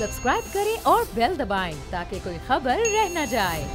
Subscribe करें और bell दबाएं ताकि कोई खबर रह न जाए।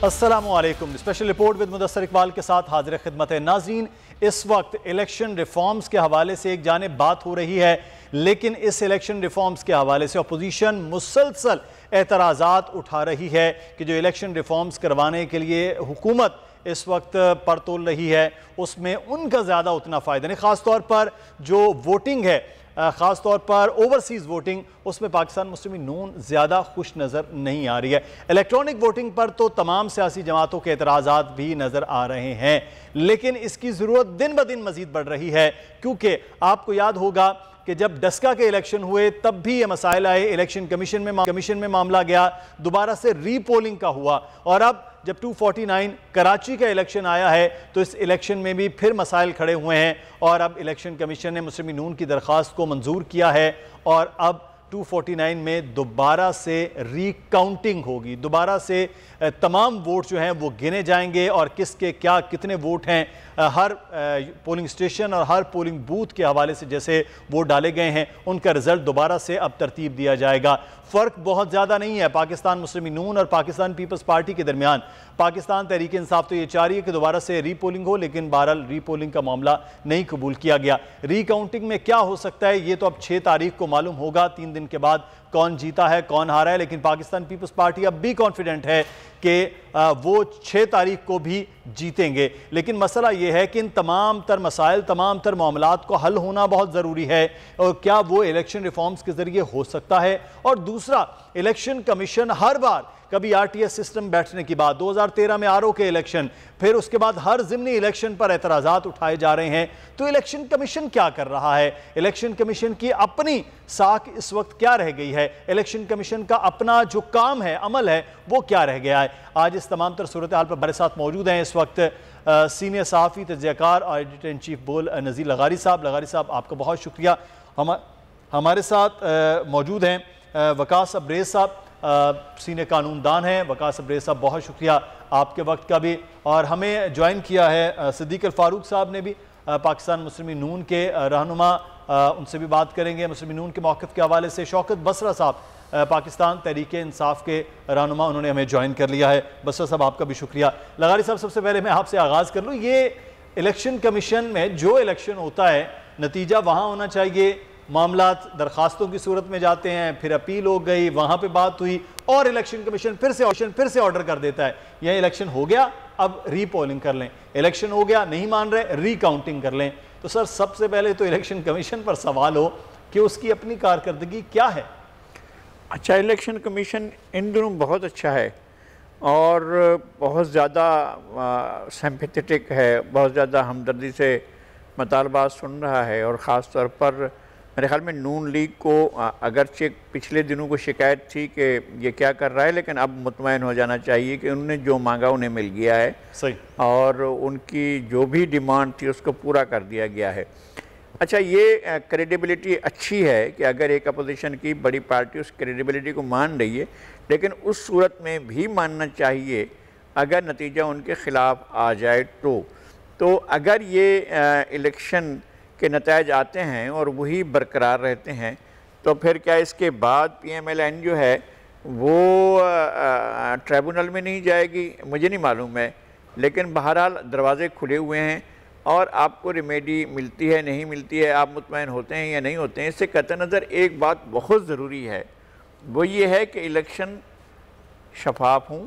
अस्सलामुअलैकुम। Special report with Mudassar Iqbal के साथ हाजिर खिदमत है। नाज़रीन, इस वक्त इलेक्शन रिफॉर्म्स के हवाले से एक जानिब बात हो रही है, लेकिन इस इलेक्शन रिफॉर्म्स के हवाले से अपोजिशन मुसलसल एतराज़ात उठा रही है कि जो इलेक्शन रिफॉर्म्स करवाने के लिए हुकूमत इस वक्त पर तोल रही है उसमें उनका ज़्यादा उतना फ़ायदा नहीं। ख़ास तौर पर जो वोटिंग है, ख़ास तौर पर ओवरसीज़ वोटिंग, उसमें पाकिस्तान मुस्लिम नून ज़्यादा खुश नज़र नहीं आ रही है। इलेक्ट्रॉनिक वोटिंग पर तो तमाम सियासी जमातों के एतराज़ात भी नज़र आ रहे हैं, लेकिन इसकी ज़रूरत दिन ब दिन मज़ीद बढ़ रही है, क्योंकि आपको याद होगा कि जब डस्का के इलेक्शन हुए तब भी ये मसाइल आए, इलेक्शन कमीशन में मामला गया, दोबारा से रीपोलिंग का हुआ, और अब जब 249 कराची का इलेक्शन आया है तो इस इलेक्शन में भी फिर मसाइल खड़े हुए हैं, और अब इलेक्शन कमीशन ने मुस्लिम नून की दरख्वास्त को मंजूर किया है और अब 249 में दोबारा से रीकाउंटिंग होगी, दोबारा से तमाम वोट जो हैं वो गिने जाएंगे और किसके क्या कितने वोट हैं हर पोलिंग स्टेशन और हर पोलिंग बूथ के हवाले से जैसे वोट डाले गए हैं उनका रिजल्ट दोबारा से अब तरतीब दिया जाएगा। फ़र्क बहुत ज़्यादा नहीं है पाकिस्तान मुस्लिम नून और पाकिस्तान पीपल्स पार्टी के दरमियान। पाकिस्तान तहरीक इंसाफ तो ये चाह रही है कि दोबारा से रीपोलिंग हो, लेकिन बहरहाल रीपोलिंग का मामला नहीं कबूल किया गया। रीकाउंटिंग में क्या हो सकता है ये तो अब 6 तारीख को मालूम होगा, 3 दिन के बाद कौन जीता है कौन हारा है, लेकिन पाकिस्तान पीपल्स पार्टी अब भी कॉन्फिडेंट है कि वो 6 तारीख को भी जीतेंगे। लेकिन मसला यह है कि इन तमाम तर मसाइल, तमाम तर मामलात को हल होना बहुत ज़रूरी है, और क्या वो इलेक्शन रिफॉर्म्स के ज़रिए हो सकता है। और दूसरा, इलेक्शन कमीशन हर बार कभी आरटीएस सिस्टम बैठने की बात, 2013 में आरओ के इलेक्शन, फिर उसके बाद हर ज़िमनी इलेक्शन पर एतराज़ात उठाए जा रहे हैं। तो इलेक्शन कमीशन क्या कर रहा है, इलेक्शन कमीशन की अपनी साख इस वक्त क्या रह गई है, इलेक्शन कमीशन का अपना जो काम है, अमल है, वो क्या रह गया है। आज इस तमाम तर सूरत हाल पर हमारे साथ मौजूद हैं इस वक्त सीनियर सहाफ़ी, तजज़ियाकार और एडिटर इन चीफ बोल नज़ीर लगारी साहब। लगारी साहब, आपका बहुत शुक्रिया। हमारे साथ मौजूद हैं वकास अब्रेज़ साहब, सीनियर कानूनदान हैं। वकास अब्रेज़ साहब, बहुत शुक्रिया आपके वक्त का भी। और हमें ज्वाइन किया है सिद्दीक अल फारूक साहब ने भी, पाकिस्तान मुस्लिम नून के रहनुमा, उनसे भी बात करेंगे मुस्लिम नून के मौक़िफ़ के हवाले से। शौकत बसरा साहब, पाकिस्तान तहरीक इंसाफ के रहनुमा, उन्होंने हमें ज्वाइन कर लिया है। बसरा साहब, आपका भी शुक्रिया। लगारी साहब, सबसे पहले मैं आपसे आगाज़ कर लूँ, ये इलेक्शन कमीशन में जो इलेक्शन होता है नतीजा वहाँ होना चाहिए, मामलात दरखास्तों की सूरत में जाते हैं, फिर अपील हो गई, वहाँ पे बात हुई और इलेक्शन कमीशन फिर से ऑर्डर कर देता है, यह इलेक्शन हो गया अब रीपोलिंग कर लें, इलेक्शन हो गया नहीं मान रहे रीकाउंटिंग कर लें। तो सर, सबसे पहले तो इलेक्शन कमीशन पर सवाल हो कि उसकी अपनी कारकर्दगी क्या है। अच्छा, इलेक्शन कमीशन इन दिनों बहुत अच्छा है और बहुत ज़्यादा सिंपैथेटिक है, बहुत ज़्यादा हमदर्दी से मतालबात सुन रहा है, और ख़ास तौर पर मेरे ख्याल में नून लीग को अगरचे पिछले दिनों को शिकायत थी कि ये क्या कर रहा है, लेकिन अब मुतमईन हो जाना चाहिए कि उन्होंने जो मांगा उन्हें मिल गया है। सही। और उनकी जो भी डिमांड थी उसको पूरा कर दिया गया है। अच्छा, ये क्रेडिबिलिटी अच्छी है कि अगर एक अपोजिशन की बड़ी पार्टी उस क्रेडिबिलिटी को मान रही है, लेकिन उस सूरत में भी मानना चाहिए अगर नतीजा उनके ख़िलाफ़ आ जाए तो अगर ये इलेक्शन के नतायज आते हैं और वही बरकरार रहते हैं तो फिर क्या इसके बाद PMLN जो है वो ट्रिब्यूनल में नहीं जाएगी, मुझे नहीं मालूम है, लेकिन बहरहाल दरवाज़े खुले हुए हैं और आपको रेमेडी मिलती है नहीं मिलती है, आप मुतमईन होते हैं या नहीं होते हैं। इससे कतई नज़र एक बात बहुत ज़रूरी है, वो ये है कि इलेक्शन शफाफ हूँ,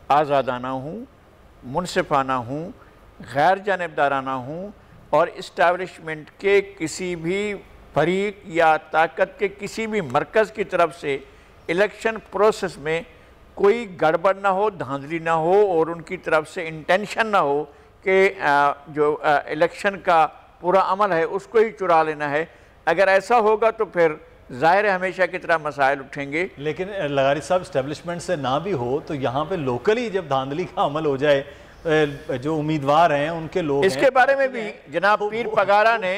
आज़ादाना हूँ, मुनसिफाना हूँ, गैर जानिबदाराना हूँ, और इस्टेब्लिशमेंट के किसी भी फरीक या ताकत के किसी भी मरकज़ की तरफ से इलेक्शन प्रोसेस में कोई गड़बड़ ना हो, धांधली ना हो, और उनकी तरफ से इंटेंशन ना हो कि जो इलेक्शन का पूरा अमल है उसको ही चुरा लेना है। अगर ऐसा होगा तो फिर ज़ाहिर है हमेशा की तरह मसाइल उठेंगे। लेकिन लगारी साहब, इस्टेब्लिशमेंट से ना भी हो तो यहाँ पे लोकली जब धांधली का अमल हो जाए, जो उम्मीदवार हैं उनके लोग, इसके बारे में भी जनाब पीर पगारा ने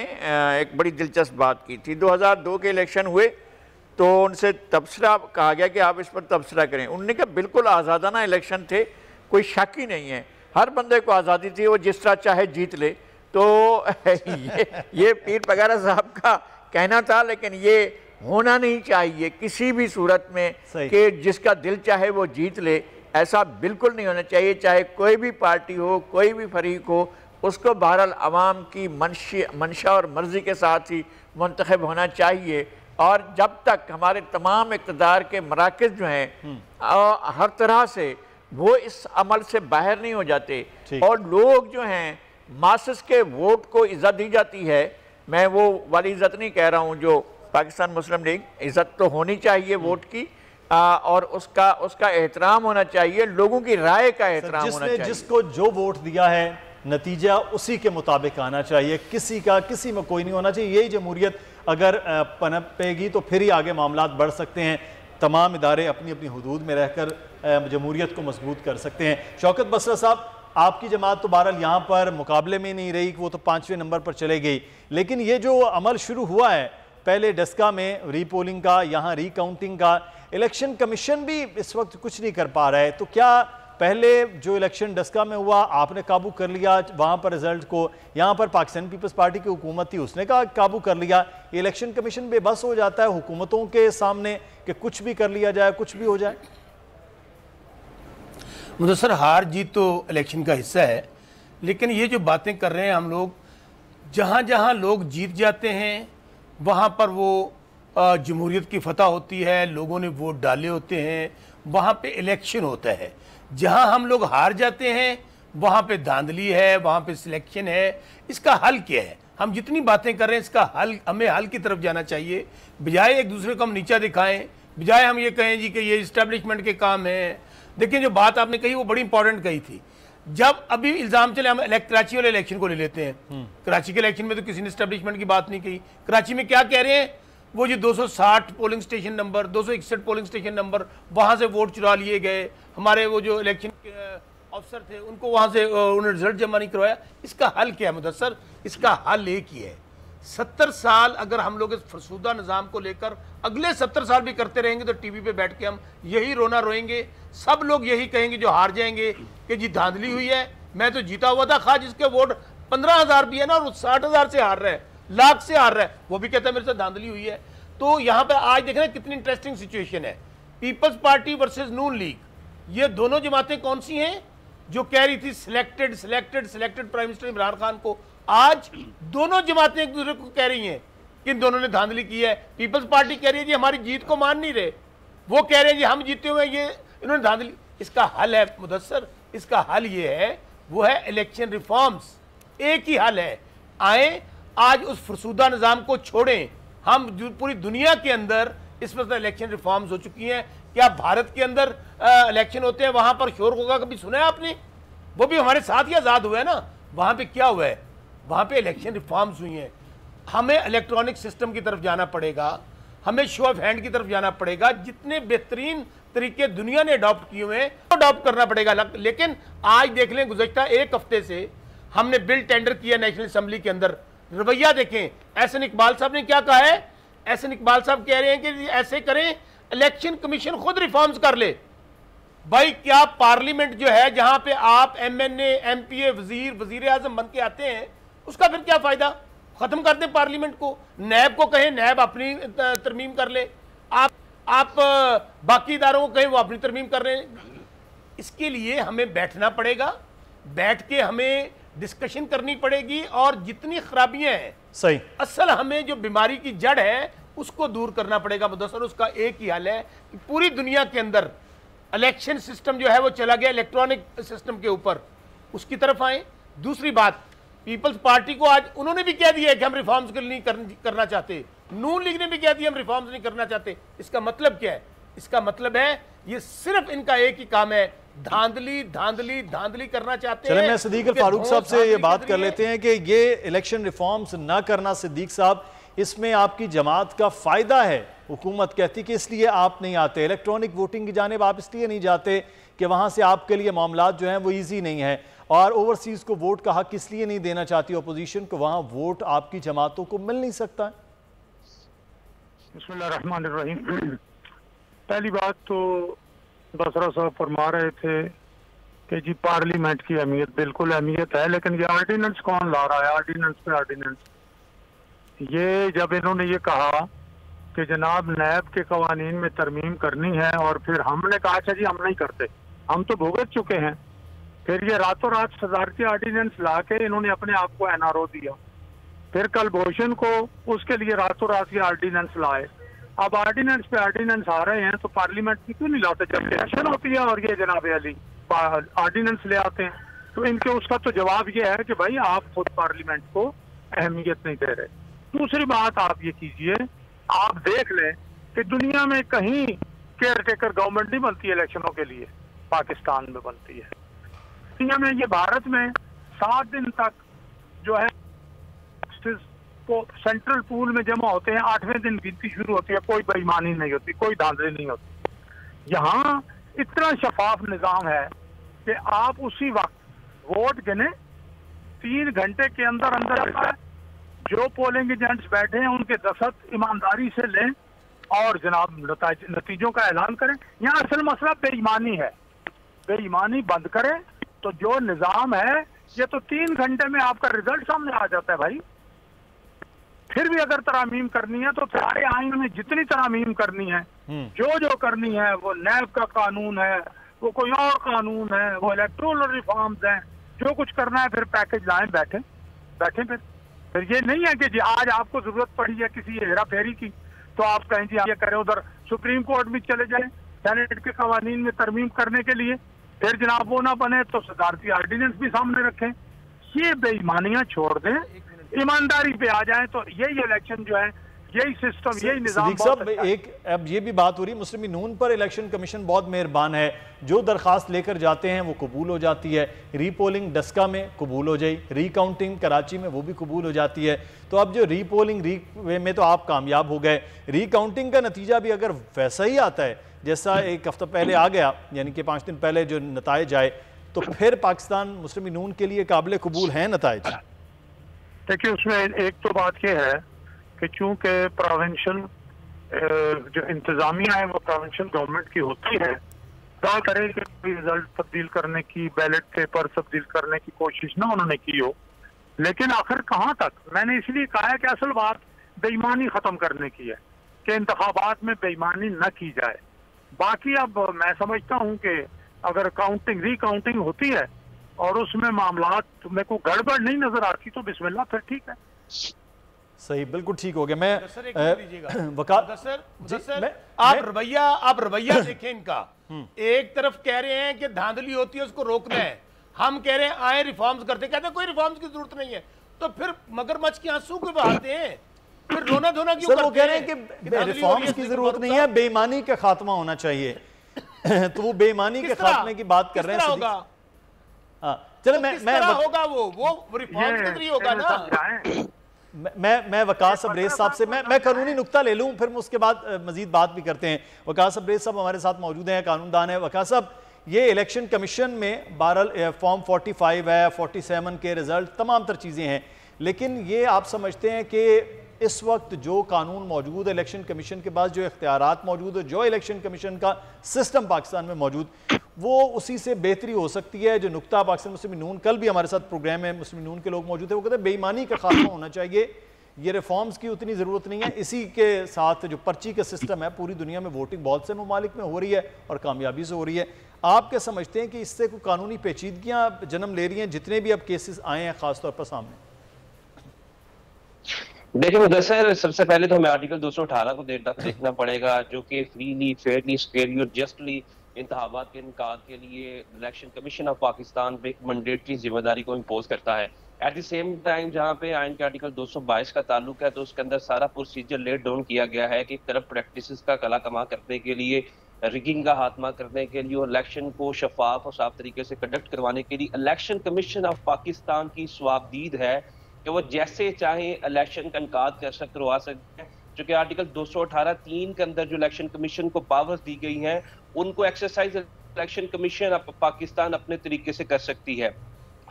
एक बड़ी दिलचस्प बात की थी। 2002 के इलेक्शन हुए तो उनसे तबसरा कहा गया कि आप इस पर तबसरा करें। उन्होंने कहा बिल्कुल आज़ादाना इलेक्शन थे, कोई शक ही नहीं है। हर बंदे को आज़ादी थी, वो जिस तरह चाहे जीत ले। तो ये पीर पगारा साहब का कहना था, लेकिन ये होना नहीं चाहिए किसी भी सूरत में कि जिसका दिल चाहे वो जीत ले। ऐसा बिल्कुल नहीं होना चाहिए। चाहे कोई भी पार्टी हो, कोई भी फरीक हो, उसको बहरहाल अवाम की मंशा और मर्ज़ी के साथ ही मुंतखब होना चाहिए। और जब तक हमारे तमाम इक़्तिदार के मराकज़ जो हैं हर तरह से वो इस अमल से बाहर नहीं हो जाते और लोग जो हैं मासस के वोट को इज़्ज़त दी जाती है, मैं वो वाली इज़्ज़त नहीं कह रहा हूँ जो पाकिस्तान मुस्लिम लीग, इज़्ज़त तो होनी चाहिए वोट की, और उसका एहतराम होना चाहिए, लोगों की राय का एहतराम होना चाहिए। जिसको जो वोट दिया है नतीजा उसी के मुताबिक आना चाहिए, किसी में कोई नहीं होना चाहिए। यही जमहूरियत अगर पनपेगी तो फिर ही आगे मामलात बढ़ सकते हैं। तमाम इदारे अपनी अपनी हुदूद में रहकर जमहूरियत को मजबूत कर सकते हैं। शौकत बसरा साहब, आपकी जमात तो बहरहाल यहाँ पर मुकाबले में नहीं रही, वो तो 5वें नंबर पर चले गई, लेकिन ये जो अमल शुरू हुआ है पहले डस्का में रीपोलिंग का, यहाँ रीकाउंटिंग का, इलेक्शन कमीशन भी इस वक्त कुछ नहीं कर पा रहा है, तो क्या पहले जो इलेक्शन डस्का में हुआ आपने काबू कर लिया वहाँ पर रिजल्ट को, यहाँ पर पाकिस्तान पीपल्स पार्टी की हुकूमत थी उसने काबू कर लिया, इलेक्शन कमीशन बेबस हो जाता है हुकूमतों के सामने कि कुछ भी कर लिया जाए, कुछ भी हो जाए? मुदस्सर, हार जीत तो इलेक्शन का हिस्सा है, लेकिन ये जो बातें कर रहे हैं हम लोग, जहाँ जहाँ लोग जीत जाते हैं वहाँ पर वो जमहूरियत की फतह होती है, लोगों ने वोट डाले होते हैं, वहाँ पे इलेक्शन होता है। जहाँ हम लोग हार जाते हैं वहाँ पे धांधली है, वहाँ पे सिलेक्शन है। इसका हल क्या है? हम जितनी बातें कर रहे हैं इसका हल, हमें हल की तरफ जाना चाहिए, बजाय एक दूसरे को हम नीचा दिखाएं, बजाय हम ये कहें जी कि ये इस्टेब्लिशमेंट के काम है। देखिए, जो बात आपने कही वो बड़ी इंपॉर्टेंट कही थी। जब अभी इल्ज़ाम चले, हम कराची वाले इलेक्शन को ले लेते हैं, कराची के इलेक्शन में तो किसी ने इस्टेब्लिशमेंट की बात नहीं कही। कराची में क्या कह रहे हैं, वो जो 260 polling station number, 261 polling station number, वहाँ से वोट चुरा लिए गए। हमारे वो जो इलेक्शन अफसर थे उनको वहाँ से उन्होंने रिजल्ट जमा नहीं करवाया। इसका हल क्या है मुदस्सर? इसका हल एक ही है, 70 साल अगर हम लोग इस फरसूदा निज़ाम को लेकर अगले 70 साल भी करते रहेंगे तो टीवी पे बैठ के हम यही रोना रोएंगे। सब लोग यही कहेंगे जो हार जाएंगे कि जी धांधली हुई है, मैं तो जीता हुआ था, खा जिसके वोट 15,000 भी है ना और 60,000 से हार रहा है, लाख से हार रहा है, वो भी कहता है मेरे से धांधली हुई है। तो यहाँ पे आज देख रहे हैं कितनी इंटरेस्टिंग सिचुएशन है, पीपल्स पार्टी वर्सेस नून लीग। ये दोनों जमातें कौन सी हैं जो कह रही थी selected prime minister Imran Khan को? आज दोनों जमातें एक दूसरे को कह रही हैं कि इन दोनों ने धांधली की है। पीपल्स पार्टी कह रही है जी हमारी जीत को मान नहीं रहे, वो कह रहे हैं जी हम जीते हुए, ये इन्होंने धांधली। इसका हल है मुदस्सर, इसका हल ये है, वो है इलेक्शन रिफॉर्म्स। एक ही हल है, आए आज उस फरसूदा निज़ाम को छोड़ें। हम पूरी दुनिया के अंदर इस वक्त इलेक्शन रिफॉर्म्स हो चुकी हैं। क्या भारत के अंदर इलेक्शन होते हैं वहां पर शोर होगा, कभी सुना है आपने? वो भी हमारे साथ ही आज़ाद हुआ है ना। वहां पे क्या हुआ है? वहां पे इलेक्शन रिफॉर्म्स हुई हैं। हमें इलेक्ट्रॉनिक सिस्टम की तरफ जाना पड़ेगा, हमें शो ऑफ हैंड की तरफ जाना पड़ेगा। जितने बेहतरीन तरीके दुनिया ने अडॉप्ट किए हुए हैं तो अडॉप्ट करना पड़ेगा। लेकिन आज देख लें, गुज़श्ता एक हफ्ते से हमने बिल टेंडर किया नेशनल असेंबली के अंदर, रवैया देखें। एहसन इकबाल साहब ने क्या कहा है? एहसन इकबाल साहब कह रहे हैं कि ऐसे करें, इलेक्शन कमीशन खुद रिफॉर्म्स कर ले। भाई क्या पार्लियामेंट जो है जहां पे आप MNA MPA वजीर आजम बन के आते हैं, उसका फिर क्या फायदा? खत्म कर दें पार्लियामेंट को, नैब को कहें नैब अपनी तरमीम कर ले, आप बाकी इदारों को कहें वो अपनी तरमीम कर रहे हैं। इसके लिए हमें बैठना पड़ेगा, बैठ के हमें डिस्कशन करनी पड़ेगी और जितनी खराबियां हैं, सही असल हमें जो बीमारी की जड़ है उसको दूर करना पड़ेगा मुदस्सर। उसका एक ही हल है कि पूरी दुनिया के अंदर इलेक्शन सिस्टम जो है वो चला गया इलेक्ट्रॉनिक सिस्टम के ऊपर, उसकी तरफ आए। दूसरी बात, पीपल्स पार्टी को आज उन्होंने भी कह दिया है कि हम रिफॉर्म्स नहीं करना चाहते, नून लीग ने भी कह दिया हम रिफॉर्म्स नहीं करना चाहते। इसका मतलब क्या है? इसका मतलब है ये सिर्फ इनका एक ही काम है, धांधली करना चाहते हैं। चले मैं सिद्दीक फारूक साहब से ये बात कर लेते हैं कि ये इलेक्शन रिफॉर्म्स ना करना, सिद्दीक साहब, इसमें आपकी जमात का फायदा है। हुकूमत कहती कि इसलिए आप नहीं आते, इलेक्ट्रॉनिक वोटिंग की जानिब आप इसलिए नहीं जाते कि वहां से आपके लिए मामलात जो हैं वो ईजी नहीं है, और ओवरसीज को वोट का हक इसलिए नहीं देना चाहती अपोजिशन को, वहां वोट आपकी जमातों को मिल नहीं सकता है। बिस्मिल्लाहिर्रहमानिर्रहीम। पहली बात तो बसरा साहब फरमा रहे थे कि जी पार्लियामेंट की अहमियत, बिल्कुल अहमियत है, लेकिन ये ऑर्डिनेंस कौन ला रहा है? ऑर्डिनेंस पे ऑर्डिनेंस। ये जब इन्होंने ये कहा कि जनाब नैब के कवानीन में तरमीम करनी है, और फिर हमने कहा अच्छा जी हम नहीं करते, हम तो भुगत चुके हैं। फिर ये रातों रात सदारती ऑर्डिनेंस ला के इन्होंने अपने आप को एनआरओ दिया। फिर कलभूषण को उसके लिए रातों रात ये ऑर्डिनेंस लाए। अब ऑर्डिनेंस पे ऑर्डिनेंस आ रहे हैं तो पार्लियामेंट में क्यों नहीं लाते? जब इलेक्शन होती है और ये जनाब अली ऑर्डिनेंस ले आते हैं, तो इनके उसका तो जवाब ये है कि भाई आप खुद पार्लियामेंट को अहमियत नहीं दे रहे। दूसरी बात आप ये कीजिए, आप देख लें कि दुनिया में कहीं केयर टेकर गवर्नमेंट नहीं बनती इलेक्शनों के लिए, पाकिस्तान में बनती है। दुनिया में ये भारत में 7 दिन तक जो है सेंट्रल पूल में जमा होते हैं, 8वें दिन गिनती शुरू होती है, कोई बेईमानी नहीं होती, कोई धांधली नहीं होती। यहाँ इतना शफाफ निजाम है कि आप उसी वक्त वोट गिने, 3 घंटे के अंदर अंदर जो पोलिंग एजेंट्स बैठे हैं उनके दस्तखत ईमानदारी से लें और जनाब नतीजों का ऐलान करें। यहाँ असल मसला बेईमानी है, बेईमानी बंद करें तो जो निजाम है ये तो 3 घंटे में आपका रिजल्ट सामने आ जाता है भाई। फिर भी अगर तरामीम करनी है तो सारे आइन में जितनी तरामीम करनी है, जो करनी है, वो नैब का कानून है, वो कोई और कानून है, वो इलेक्टोरल रिफॉर्म्स हैं, जो कुछ करना है फिर पैकेज लाएं, बैठे फिर ये नहीं है कि जी आज आपको जरूरत पड़ी है किसी हेरा फेरी की तो आप कहें जी ये करें, उधर सुप्रीम कोर्ट में चले जाएं सेनेट के कवानीन में तरमीम करने के लिए, फिर जनाब वो ना बने तो सदारती ऑर्डिनेंस भी सामने रखें। ये बेईमानियां छोड़ दें, ईमानदारी पे आ जाए तो यही इलेक्शन जो है, यही सिस्टम, यही निजाम साहब। एक अब ये भी बात हो रही है, मुस्लिम नून पर इलेक्शन कमीशन बहुत मेहरबान है, जो दरखास्त लेकर जाते हैं वो कबूल हो जाती है। रीपोलिंग डस्का में कबूल हो जाए, रीकाउंटिंग कराची में वो भी कबूल हो जाती है। तो अब जो रीपोलिंग में तो आप कामयाब हो गए, रीकाउंटिंग का नतीजा भी अगर वैसा ही आता है जैसा एक हफ्ता पहले आ गया, यानी कि 5 दिन पहले जो नताइज आए, तो फिर पाकिस्तान मुस्लिम नून के लिए काबिल कबूल हैं नताइज? देखिए उसमें एक तो बात यह है कि चूंकि प्रोविंशियल जो इंतजामिया है वो प्रोविंशियल गवर्नमेंट की होती है, क्या करे कि कोई रिजल्ट तब्दील करने की, बैलेट पेपर तब्दील करने की कोशिश ना उन्होंने की हो, लेकिन आखिर कहाँ तक। मैंने इसलिए कहा है कि असल बात बेईमानी खत्म करने की है कि इंतखाबात में बेईमानी न की जाए। बाकी अब मैं समझता हूँ कि अगर काउंटिंग रिकाउंटिंग होती है और उसमें मामलात में कोई गड़बड़ नहीं नजर आती तो बिस्मिल्लाह, फिर ठीक है। सही, बिल्कुल ठीक हो गया। मैं आप रवैया देखें इनका। एक तरफ कह रहे हैं कि धांधली होती है उसको रोकना है, हम कह रहे हैं आए रिफॉर्म्स करते, कहते हैं कोई रिफॉर्म्स की जरूरत नहीं है, तो फिर मगरमच्छ के आंसू क्यों बहाते हैं, फिर रोना धोना क्यों करते हैं? वो कह रहे हैं कि रिफॉर्म्स की जरूरत नहीं है, बेईमानी का खात्मा होना चाहिए। तो वो बेईमानी के खात्मे की बात कर रहे हैं। चलो मैं होगा वो रिफॉर्म्स के जरिए होगा ना। मैं वकास अब्रेज साहब से मैं कानूनी नुक्ता ले लूं, फिर उसके बाद मजीद बात भी करते हैं। वकास अब्रेज साहब हमारे साथ मौजूद हैं, कानूनदान है। वकास साहब, ये इलेक्शन कमीशन में बहरहाल फॉर्म 45 है, 47 के रिजल्ट, तमाम तर चीज़ें हैं, लेकिन ये आप समझते हैं कि इस वक्त जो कानून मौजूद है इलेक्शन कमीशन के पास, जो इख्तियारात मौजूद है, जो इलेक्शन कमीशन का सिस्टम पाकिस्तान में मौजूद, वो उसी से बेहतरी हो सकती है? जो नुक्ता पाकिस्तान मुस्लिम नून, कल भी हमारे साथ प्रोग्राम है, मुस्लिम नून के लोग मौजूद है, वो कहते हैं बेईमानी का खात्मा होना चाहिए, ये रिफॉर्म्स की उतनी ज़रूरत नहीं है। इसी के साथ जो पर्ची का सिस्टम है, पूरी दुनिया में वोटिंग बहुत से ममालिक में हो रही है और कामयाबी से हो रही है। आप क्या समझते हैं कि इससे कोई कानूनी पेचीदगियाँ जन्म ले रही हैं, जितने भी अब केसेस आए हैं खासतौर पर सामने? देखिए मुदस्सिर, सबसे पहले तो हमें आर्टिकल 218 को देखना पड़ेगा, जो कि फ्रीली, फेयरली, स्क्वेयरली और जस्टली इंतखाबात के इनकार के लिए इलेक्शन कमीशन ऑफ पाकिस्तान पे एक मैंडेटरी जिम्मेदारी को इम्पोज करता है। एट द सेम टाइम जहाँ पे आइन के आर्टिकल 222 का ताल्लुक है, तो उसके अंदर सारा प्रोसीजर लेट डाउन किया गया है कि करप्ट प्रैक्टिसेस का कला कमा करने के लिए, रिगिंग का खात्मा करने के लिए और इलेक्शन को शफाफ और साफ तरीके से कंडक्ट करवाने के लिए इलेक्शन कमीशन ऑफ पाकिस्तान की स्वाबदीद है कि वो जैसे चाहे इलेक्शन का इनकाद करवा सकते हैं। चूंकि आर्टिकल 218(3) के अंदर जो इलेक्शन कमीशन को पावर्स दी गई हैं, उनको एक्सरसाइज इलेक्शन कमीशन पाकिस्तान अपने तरीके से कर सकती है।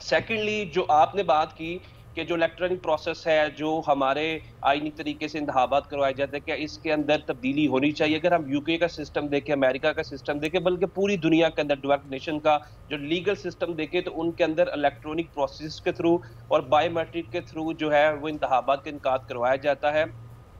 सेकेंडली, जो आपने बात की कि जो इलेक्ट्रॉनिक प्रोसेस है, जो हमारे आईनी तरीके से इंतखाबात करवाए जाते हैं, क्या इसके अंदर तब्दीली होनी चाहिए? अगर हम यूके का सिस्टम देखें, अमेरिका का सिस्टम देखें, बल्कि पूरी दुनिया के अंदर डेवलप्ड नेशन का जो लीगल सिस्टम देखें, तो उनके अंदर इलेक्ट्रॉनिक प्रोसेस के थ्रू और बायोमेट्रिक के थ्रू जो है वो इंतखाबात का इनकाद करवाया जाता है।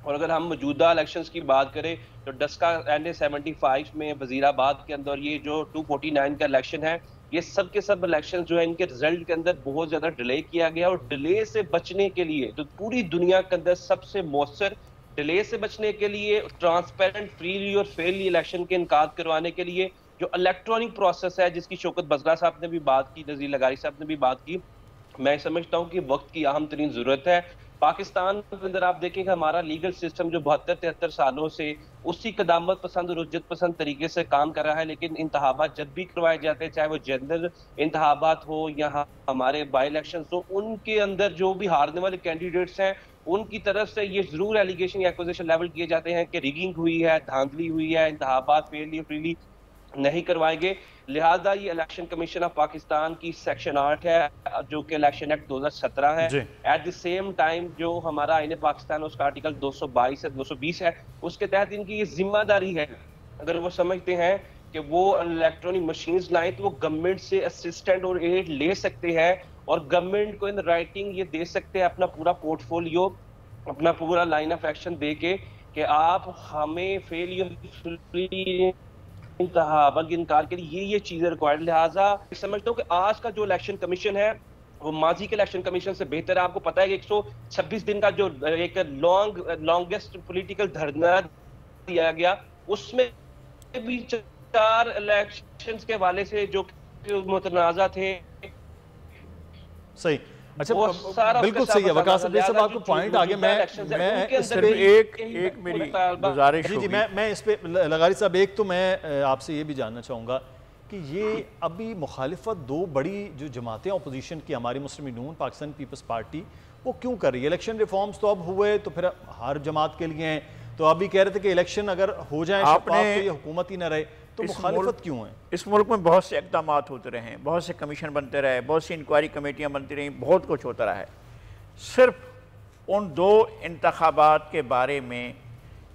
और अगर हम मौजूदा इलेक्शंस की बात करें तो डस्का NA-75 में वजीराबाद के अंदर ये जो 249 का इलेक्शन है, ये सब के सब इलेक्शन जो है इनके रिजल्ट के अंदर बहुत ज्यादा डिले किया गया। और डिले से बचने के लिए तो पूरी दुनिया के अंदर सबसे मौसर डिले से बचने के लिए, ट्रांसपेरेंट, फ्रीली और फेयरली इलेक्शन के इनकाद करवाने के लिए जो इलेक्ट्रॉनिक प्रोसेस है, जिसकी शौकत बजला साहब ने भी बात की, नज़ीर लगारी साहब ने भी बात की, मैं समझता हूँ कि वक्त की अहम तरीन जरूरत है। पाकिस्तान के अंदर आप देखें कि हमारा लीगल सिस्टम जो 72-73 सालों से उसी कदामत पसंद और उज्जत पसंद तरीके से काम कर रहा है, लेकिन इंतखाबात जब भी करवाए जाते हैं, चाहे वो जनरल इंतखाबात हो या हमारे बाई इलेक्शन हो, उनके अंदर जो भी हारने वाले कैंडिडेट्स हैं उनकी तरफ से ये जरूर एलिगेशन या एक्विजिशन लेवल किए जाते हैं कि रिगिंग हुई है, धांधली हुई है, इंतखाबात फेयरली फ्रीली नहीं करवाएंगे। लिहाजा ये इलेक्शन कमीशन ऑफ पाकिस्तान की सेक्शन 8 है जो कि इलेक्शन एक्ट 2017 है। एट द सेम टाइम जो हमारा आईन पाकिस्तान उसका आर्टिकल 222 से 220 है, उसके तहत इनकी ये जिम्मेदारी है, अगर वो समझते हैं कि वो इलेक्ट्रॉनिक मशीन्स लाएं तो वो गवर्नमेंट से असिस्टेंट और एड ले सकते हैं और गवर्नमेंट को इन राइटिंग ये दे सकते हैं अपना पूरा पोर्टफोलियो, अपना पूरा लाइन ऑफ एक्शन दे के कि आप हमें फेलियर इंतखाबात के इनकार के लिए ये चीजें रिक्वायर्ड। लिहाजा समझता हूँ कि आज का जो इलेक्शन कमीशन है वो माजी के इलेक्शन कमीशन से बेहतर है। आपको पता है कि 126 दिन का जो एक लॉन्गेस्ट पॉलिटिकल धरना दिया गया, उसमें भी 4 इलेक्शंस के हवाले से जो मुतनाज़ा थे। सही, अच्छा, बिल्कुल सही है वकास साहब, आपको पॉइंट आगे मैं इस पे एक मेरी गुजारिश जी मैं इस पे लगारी साहब, एक तो मैं आपसे ये भी जानना चाहूँगा कि ये अभी मुखालिफत दो बड़ी जो जमातें अपोजिशन की, हमारी मुस्लिम लीग नून, पाकिस्तान पीपल्स पार्टी, वो क्यों कर रही है? इलेक्शन रिफॉर्म्स तो अब हुए तो फिर हर जमात के लिए हैं, तो अभी कह रहे थे कि इलेक्शन अगर हो जाए तो ये हुकूमत ही न रहे, तो मुखालिफत क्यों है? इस मुल्क में बहुत से इक़दाम होते रहे हैं, बहुत से कमीशन बनते रहे, बहुत सी इंक्वायरी कमेटियाँ बनती रहीं, बहुत कुछ होता रहा है। सिर्फ उन 2 इंतखाबात के बारे में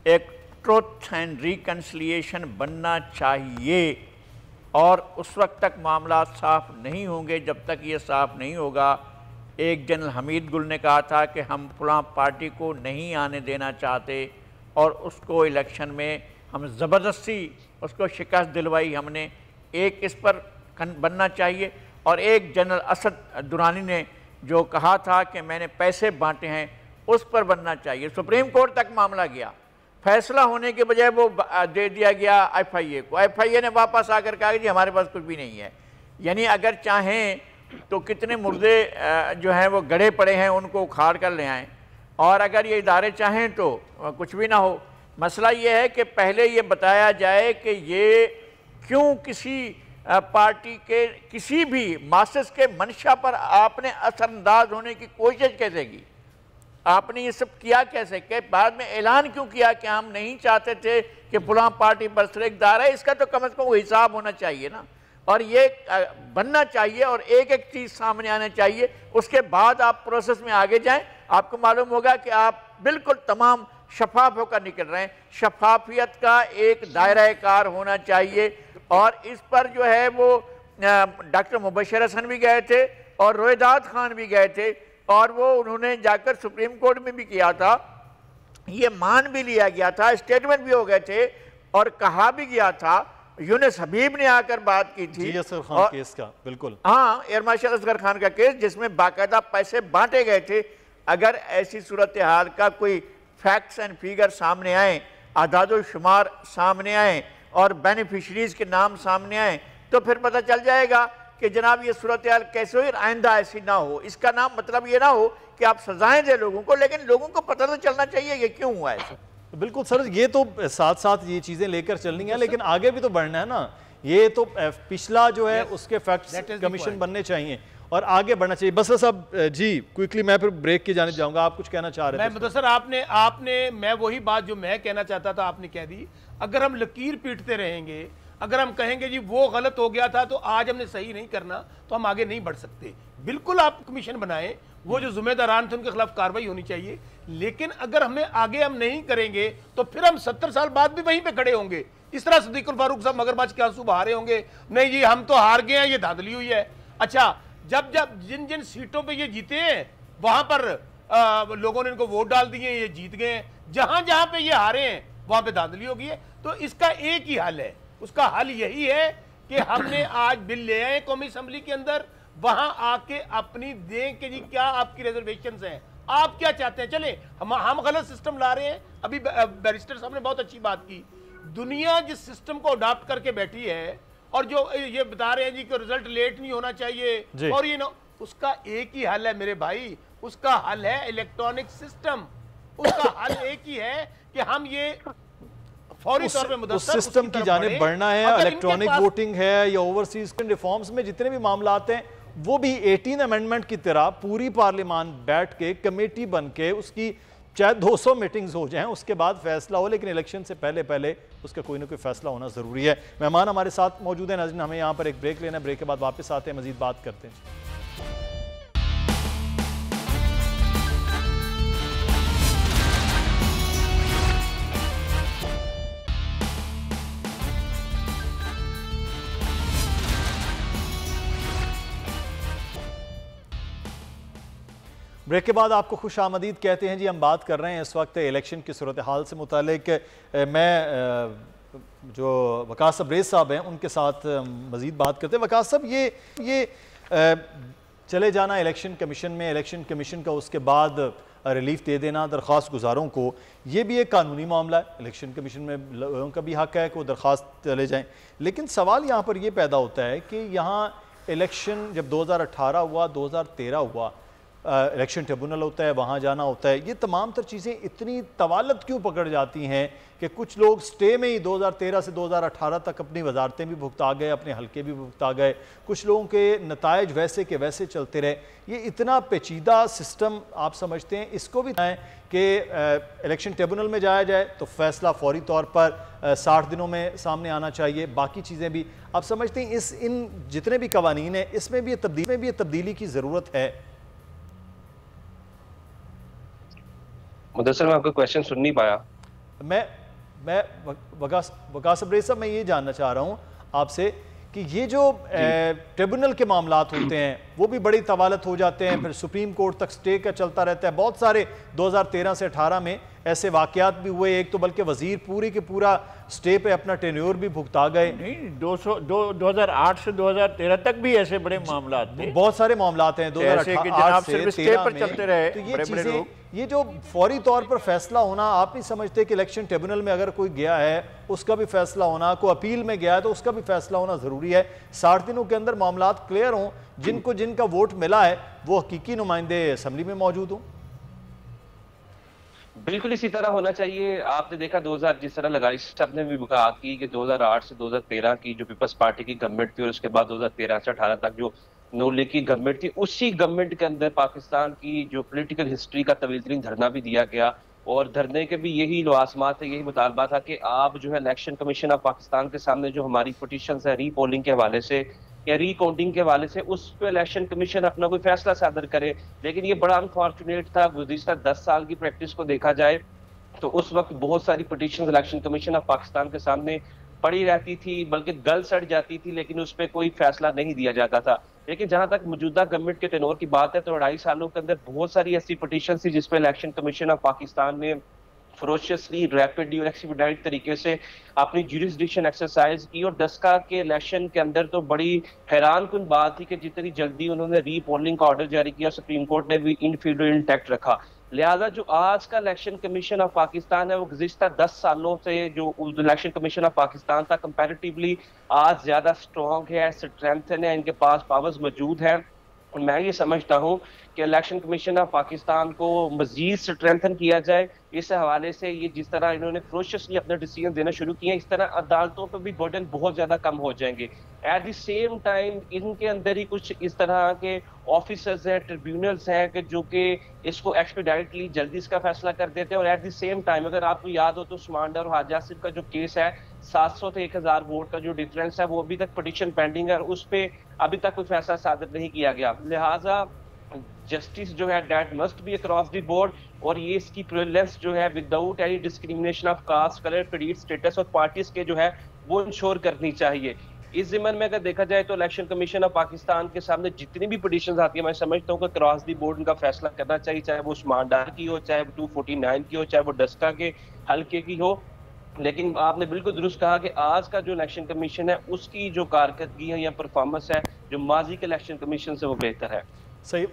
एक ट्रुथ एंड रिकन्सिलिएशन बनना चाहिए और उस वक्त तक मामला साफ़ नहीं होंगे जब तक ये साफ़ नहीं होगा। एक जनरल हमीद गुल ने कहा था कि हम फलां पार्टी को नहीं आने देना चाहते और उसको इलेक्शन में हम ज़बरदस्ती उसको शिकस्त दिलवाई हमने। एक इस पर बनना चाहिए और एक जनरल असद दुरानी ने जो कहा था कि मैंने पैसे बांटे हैं, उस पर बनना चाहिए। सुप्रीम कोर्ट तक मामला गया, फैसला होने के बजाय वो दे दिया गया FIA को। FIA ने वापस आकर कहा कि जी हमारे पास कुछ भी नहीं है। यानी अगर चाहें तो कितने मुर्दे जो हैं वो गड़े पड़े हैं, उनको उखाड़ कर ले आएँ, और अगर ये इदारे चाहें तो कुछ भी ना हो। मसला ये है कि पहले ये बताया जाए कि ये क्यों किसी पार्टी के किसी भी मासस के मंशा पर आपने असरअंदाज होने की कोशिश कैसे की, आपने ये सब किया कैसे, कि बाद में ऐलान क्यों किया कि हम नहीं चाहते थे कि फलां पार्टी बरसरेकदार है। इसका तो कम से कम हिसाब होना चाहिए ना, और ये बनना चाहिए और एक एक चीज़ सामने आना चाहिए। उसके बाद आप प्रोसेस में आगे जाएं, आपको मालूम होगा कि आप बिल्कुल तमाम शफाफ होकर निकल रहे हैं। शफाफियत का एक दायरा कार होना चाहिए और इस पर जो है वो डॉक्टर मुबशर हसन भी गए थे और रोहिदाद खान भी गए थे और वो उन्होंने जाकर सुप्रीम कोर्ट में भी किया था, ये मान भी लिया गया था, स्टेटमेंट भी हो गए थे और कहा भी गया था। यूनुस हबीब ने आकर बात की थी असगर खान केस का, बिल्कुल हाँ, एयर मार्शल असगर खान का केस जिसमें बाकायदा पैसे बांटे गए थे। अगर ऐसी सूरत हाल का कोई फैक्ट्स एंड फिगर सामने आए, आदाद शुमार सामने आए और बेनिफिशरीज के नाम सामने आए, तो फिर पता चल जाएगा कि जनाब ये सूरत हाल कैसे हुई, आइंदा ऐसी ना हो। इसका नाम मतलब ये ना हो कि आप सजाएं दें लोगों को, लेकिन लोगों को पता तो चलना चाहिए ये क्यों हुआ ऐसा। बिल्कुल सर, ये तो साथ साथ ये चीज़ें लेकर चलनी है, लेकिन आगे भी तो बढ़ना है ना। ये तो पिछला जो है उसके फैक्ट्स कमीशन बनने चाहिए और आगे बढ़ना चाहिए। बस साहब जी क्विकली, मैं फिर ब्रेक की जाने जाऊंगा, आप कुछ कहना चाह रहे थे? मैं सर आपने मैं वही बात जो मैं कहना चाहता था आपने कह दी। अगर हम लकीर पीटते रहेंगे, अगर हम कहेंगे जी वो गलत हो गया था तो आज हमने सही नहीं करना, तो हम आगे नहीं बढ़ सकते। बिल्कुल आप कमीशन बनाएं, वो जो जिम्मेदारान थे उनके खिलाफ कार्रवाई होनी चाहिए। लेकिन अगर हम नहीं करेंगे तो फिर हम 70 साल बाद भी वहीं पे खड़े होंगे। इस तरह सिद्दीकुल फारूक साहब मगरमच्छ के आंसू बहा रहे होंगे, नहीं जी हम तो हार गए हैं, ये धांधली हुई है। अच्छा, जब जब जिन जिन सीटों पे ये जीते हैं वहां पर लोगों ने इनको वोट डाल दिए, ये जीत गए हैं। जहां जहां पे ये हारे हैं वहां पे धांधली हो गई है। तो इसका एक ही हल है, उसका हल यही है कि हमने आज बिल ले आए कौमी असम्बली के अंदर, वहां आके अपनी दें कि जी क्या आपकी रिजर्वेशंस हैं, आप क्या चाहते हैं। चले हम गलत सिस्टम ला रहे हैं। अभी बैरिस्टर साहब ने बहुत अच्छी बात की, दुनिया जिस सिस्टम को अडॉप्ट करके बैठी है और जो ये बता रहे हैं जी कि रिजल्ट लेट नहीं होना चाहिए और ये उसका एक ही हल है मेरे भाई, उसका हल है इलेक्ट्रॉनिक सिस्टम। उसका हल एक ही है कि हम ये फौरी तौर पे उस सिस्टम की जानिब बढ़ना है। इलेक्ट्रॉनिक वोटिंग है या ओवरसीज रिफॉर्म्स में जितने भी मामलात हैं वो भी 18 अमेंडमेंट की तरह पूरी पार्लियामान बैठ के कमेटी बन के उसकी चाहे 200 मीटिंग्स हो जाएं उसके बाद फैसला हो, लेकिन इलेक्शन से पहले पहले उसका कोई ना कोई फैसला होना जरूरी है। मेहमान हमारे साथ मौजूद है नाज़रीन, हमें यहाँ पर एक ब्रेक लेना है, ब्रेक के बाद वापस आते हैं, मजीद बात करते हैं। ब्रेक के बाद आपको खुश आमदीद कहते हैं जी। हम बात कर रहे हैं इस वक्त इलेक्शन की सूरत हाल से मुतालिक। मैं जो वकास अब्रेज साहब हैं उनके साथ मज़ीद बात करते हैं। वकास साहब, ये चले जाना इलेक्शन कमीशन में, इलेक्शन कमीशन का उसके बाद रिलीफ दे देना दरख्वास्त गुजारों को, ये भी एक कानूनी मामला है। इलेक्शन कमीशन में लोगों का भी हक है कि वो दरख्वास्त चले जाएँ, लेकिन सवाल यहाँ पर यह पैदा होता है कि यहाँ इलेक्शन जब 2018 हुआ, 2013 हुआ, इलेक्शन ट्रिब्यूनल होता है, वहाँ जाना होता है, ये तमाम तर चीज़ें इतनी तवालत क्यों पकड़ जाती हैं कि कुछ लोग स्टे में ही 2013 से 2018 तक अपनी वजारतें भी भुगता गए, अपने हल्के भी भुगता गए, कुछ लोगों के नताइज वैसे के वैसे चलते रहे। ये इतना पेचीदा सिस्टम आप समझते हैं इसको भी है कि इलेक्शन ट्रिब्यूनल में जाया जाए तो फैसला फौरी तौर पर 60 दिनों में सामने आना चाहिए, बाकी चीज़ें भी आप समझते हैं इन जितने भी कवानीन हैं इसमें भी तब्दीली की ज़रूरत है? मुदस्सिर, मैं आपका क्वेश्चन सुन नहीं पाया। मैं वकास अब्रेज साहब, मैं ये जानना चाह रहा हूँ आपसे कि ये जो ट्रिब्यूनल के मामलात होते हैं वो भी बड़ी तवालत हो जाते हैं, फिर सुप्रीम कोर्ट तक स्टे का चलता रहता है। बहुत सारे 2013 से 18 में ऐसे वाकयात भी हुए, एक तो बल्कि वजीर पूरी के पूरा स्टे पे अपना टेन्योर भी भुगता गए। नहीं, 2008 से 2013 तक भी ऐसे बड़े मामला थे, बहुत सारे मामलात हैं 2008 से 13 पर चलते रहे। तो ये चीजें, ये जो फौरी तौर पर फैसला होना, आप नहीं समझते कि इलेक्शन ट्रिब्यूनल में अगर कोई गया है उसका भी फैसला होना, कोई अपील में गया है तो उसका भी फैसला होना जरूरी है। 60 दिनों के अंदर मामलात क्लियर हों, जिनका वोट मिला है वो हकीकी नुमाइंदे असम्बली में मौजूद हों। बिल्कुल इसी तरह होना चाहिए। आपने देखा 2000 जिस तरह लगाई साहब ने भी कहा कि 2008 से 2013 की जो पीपल्स पार्टी की गवर्नमेंट थी और उसके बाद 2013 से 18 तक जो नून लीग की गवर्नमेंट थी, उसी गवर्नमेंट के अंदर पाकिस्तान की जो पॉलिटिकल हिस्ट्री का तवील तरीन धरना भी दिया गया और धरने के भी यही लवाजमात है, यही मुतालबा था कि आप जो है इलेक्शन कमीशन ऑफ पाकिस्तान के सामने जो हमारी पिटीशन है री पोलिंग के हवाले से या री काउंटिंग के हवाले से, उस पर इलेक्शन कमीशन अपना कोई फैसला सादर करे। लेकिन ये बड़ा अनफॉर्चुनेट था, गुज़िश्ता 10 साल की प्रैक्टिस को देखा जाए तो उस वक्त बहुत सारी petition election commission of Pakistan के सामने पड़ी रहती थी, बल्कि गल सड़ जाती थी, लेकिन उस पर कोई फैसला नहीं दिया जाता था। लेकिन जहां तक मौजूदा गवर्नमेंट के टेनोर की बात है तो 2.5 सालों के अंदर बहुत सारी ऐसी पिटीशन थी जिसपे इलेक्शन कमीशन ऑफ पाकिस्तान ने फरोशियसली, रैपिडली और एक्सपीडाइट तरीके से अपनी ज्यूरिसडिक्शन एक्सरसाइज की और 10 के इलेक्शन के अंदर तो बड़ी हैरान कुन बात थी कि जितनी जल्दी उन्होंने री पोलिंग का ऑर्डर जारी किया, सुप्रीम कोर्ट ने भी इन फील्ड इंटैक्ट रखा। लिहाजा जो आज का इलेक्शन कमीशन ऑफ पाकिस्तान है वो गुज़िश्ता 10 सालों से जो इलेक्शन कमीशन ऑफ पाकिस्तान था कंपैरेटिवली आज ज्यादा स्ट्रॉन्ग है, स्ट्रेंथन है, इनके पास पावर्स मौजूद है। और मैं ये समझता हूँ कि इलेक्शन कमीशन ऑफ पाकिस्तान को मजीद स्ट्रेंथन किया जाए। इस हवाले से ये जिस तरह इन्होंने फ्रोशियसली अपने डिसीजन देना शुरू किए, इस तरह अदालतों पर भी बर्डन बहुत ज्यादा कम हो जाएंगे। एट द सेम टाइम इनके अंदर ही कुछ इस तरह के ऑफिसर्स हैं, ट्रिब्यूनल्स हैं कि जो कि इसको एक्सपीडाइटली जल्दी इसका फैसला कर देते हैं। और एट द सेम टाइम अगर आपको याद हो तो उस्मान और हाजी आसिफ का जो केस है, 700 से 1000 वोट का जो डिफरेंस है, वो अभी तक पिटीशन पेंडिंग है और उस पर अभी तक कोई फैसला सादर नहीं किया गया। लिहाजा जस्टिस जो है that must be across the board, और ये इसकी प्रेवलेंस जो है without any discrimination of caste, colour, creed, status और पार्टीज के जो है वो इंश्योर करनी चाहिए। इस ज़िम्मन में अगर देखा जाए तो इलेक्शन कमीशन ऑफ पाकिस्तान के सामने जितनी भी पिटीशंस आती है, मैं समझता हूँ कि क्रॉस दी बोर्ड उनका फैसला करना चाहिए, चाहे वो उस्मान डार की हो, चाहे वो 249 की हो, चाहे वो डस्का के हल्के की हो। लेकिन आपने बिल्कुल दुरुस्त कहा कि आज का जो इलेक्शन कमीशन है उसकी जो कारकर्दगी है या परफॉर्मेंस है जो माजी के इलेक्शन कमीशन से वो बेहतर है। सही।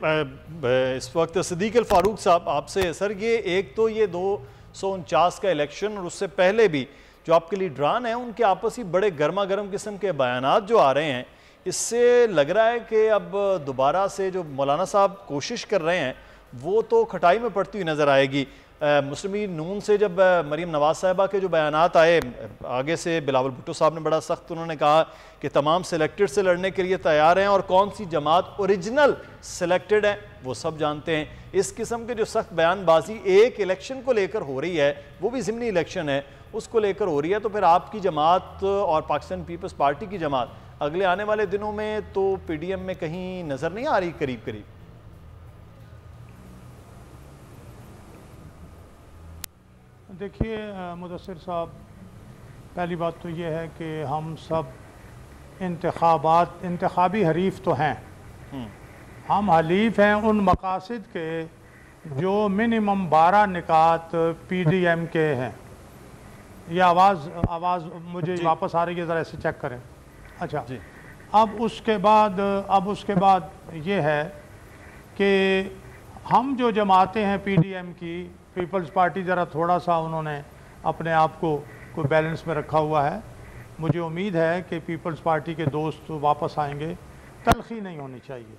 इस वक्त सिद्दीक अल फारूक साहब आपसे सर, ये एक तो ये 249 का इलेक्शन और उससे पहले भी जो आपके लीडरान हैं उनके आपसी बड़े गर्मा गर्म किस्म के बयानात जो आ रहे हैं, इससे लग रहा है कि अब दोबारा से जो मौलाना साहब कोशिश कर रहे हैं वो तो खटाई में पड़ती हुई नज़र आएगी। मुस्लिम लीग नून से जब मरीम नवाज साहिबा के जो बयानात आए, आगे से बिलावल भुट्टो साहब ने बड़ा सख्त उन्होंने कहा कि तमाम सिलेक्टेड से लड़ने के लिए तैयार हैं और कौन सी जमात ओरिजिनल सिलेक्टेड है वो सब जानते हैं। इस किस्म के जो सख्त बयानबाजी एक इलेक्शन को लेकर हो रही है, वो भी ज़िमनी इलेक्शन है, उसको लेकर हो रही है, तो फिर आपकी जमात और पाकिस्तान पीपल्स पार्टी की जमात अगले आने वाले दिनों में तो PDM में कहीं नज़र नहीं आ रही करीब करीब? देखिए मुदस्सिर साहब, पहली बात तो ये है कि हम सब इंतखाबी हरीफ तो हैं, हम हलीफ हैं उन मकासद के जो मिनिमम 12 निकात PDM के हैं। ये आवाज़ मुझे वापस आ रही है, ज़रा ऐसे चेक करें। अच्छा जी। अब उसके बाद ये है कि हम जो जमातें हैं PDM की, पीपल्स पार्टी ज़रा थोड़ा सा उन्होंने अपने आप को कोई बैलेंस में रखा हुआ है। मुझे उम्मीद है कि पीपल्स पार्टी के दोस्त वापस आएंगे। तलखी नहीं होनी चाहिए।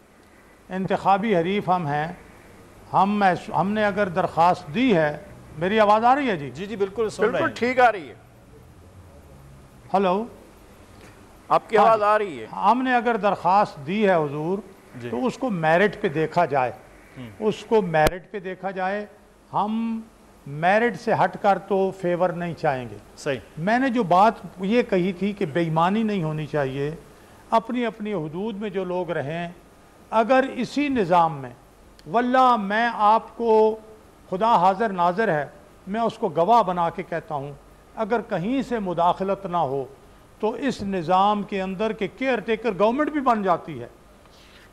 इंतखाबी हरीफ हम हैं। हमने अगर दरख्वास्त दी है, मेरी आवाज़ आ रही है जी? जी जी बिल्कुल बिल्कुल ठीक आ रही है। हेलो, आपकी आवाज़ आ रही है। हमने अगर दरख्वास्त दी है हुजूर, तो उसको मेरिट पे देखा जाए, उसको मेरिट पे देखा जाए। हम मेरिट से हटकर तो फेवर नहीं चाहेंगे। सही। मैं जो बात ये कही थी कि बेईमानी नहीं होनी चाहिए, अपनी अपनी हुदूद में जो लोग रहें, अगर इसी निज़ाम में वल्लाह मैं आपको खुदा हाज़िर नाज़िर है, मैं उसको गवाह बना के कहता हूँ, अगर कहीं से मुदाखलत ना हो तो इस निज़ाम के अंदर के केयर टेकर गवर्नमेंट भी बन जाती है।